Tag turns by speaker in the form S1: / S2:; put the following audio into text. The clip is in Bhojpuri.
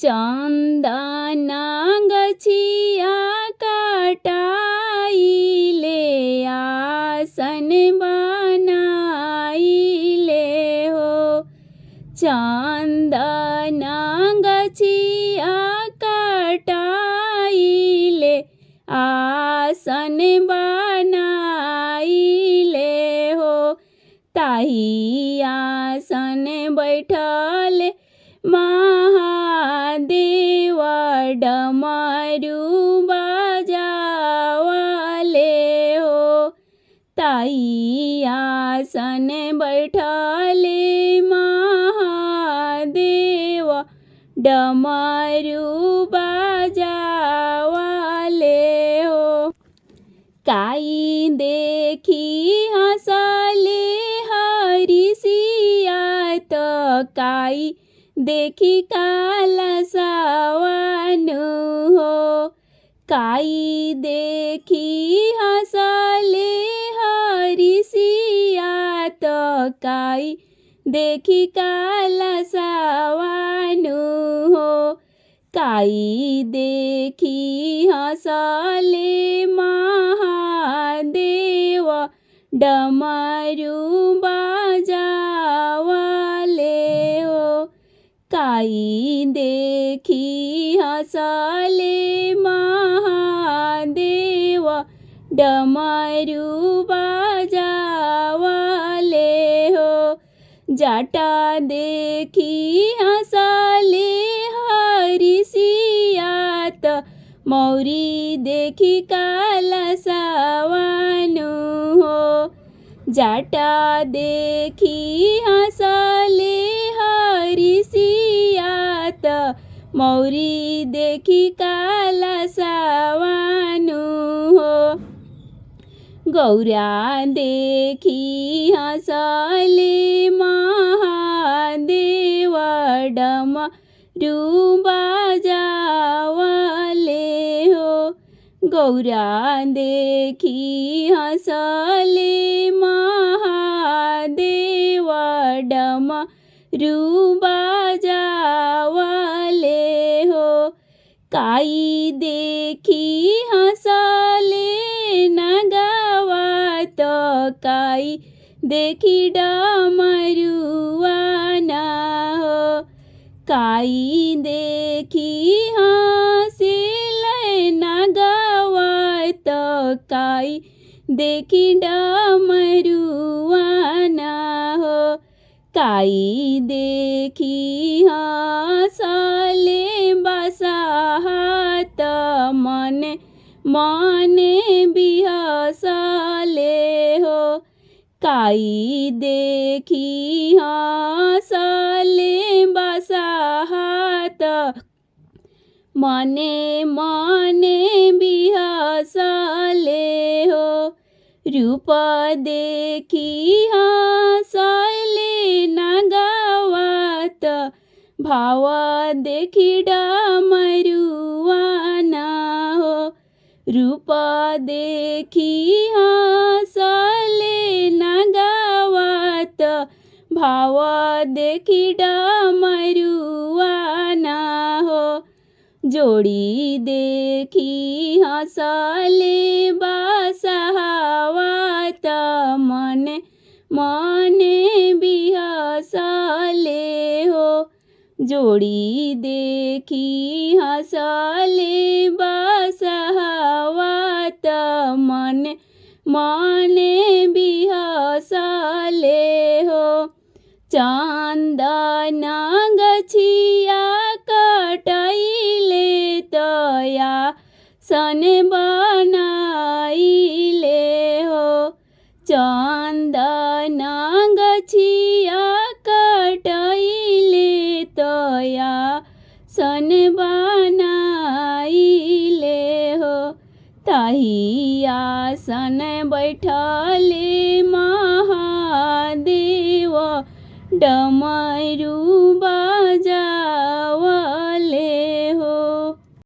S1: चन्दना गछिया काटाइले आसन बनाइले हो। चन्दना गछिया काटाइले आसन बनाइले हो। ताही आसन बैठले महादेव डमरू बजावले हो। ताही आसन बैठले महादेव डमरू बजावले हो। काई देखी हंसले हरिसिया तो काई देखी कालसावनु हो। काई देखी हंसले हरिसिया तो काई देखी कालसावनु हो। काई देखी हंसले महादेव डमरू बजावले हो। काई देखी हंसले महादेव डमरू बजावले हो। जाटा देखी हंसले हरिसिया तो मौरी देखी कालसावनु हो। जाटा देखी हंसले हरिसिया तो मौरी देखी कालसावनु हो। गौरा देखी हंसले महादेव डमरू बजावले हो। गौरा देखी हंसले महादेव डमरू बजावले हो। काई देखी हंसले नगावा तो काई देखी डमरुआना हो। काई देखी हंसले नगावा तो काई देखी डमरुआना हो। काई देखी हंसले बसाहत मने मने बिहसले हो। काई देखी हंसले बसाहत मने मने बिहसले हो। रूप देखी हंसले नगावत भाव देखी डमरुआना हो। रूप देखी हंसले नगावत भाव देखी डमरुआना हो। जोड़ी देखी हंसले बसावत मने मने बिहसले हो। जोड़ी देखी हंसले बसावत मने मने बिहसले हो। चन्दना गछिया काटाइले तया सन बनाइले हो। चन्दना गछिया काटाइले तया सन बनाइले हो। ताही आसन बैठले महादेव डमरू बजाव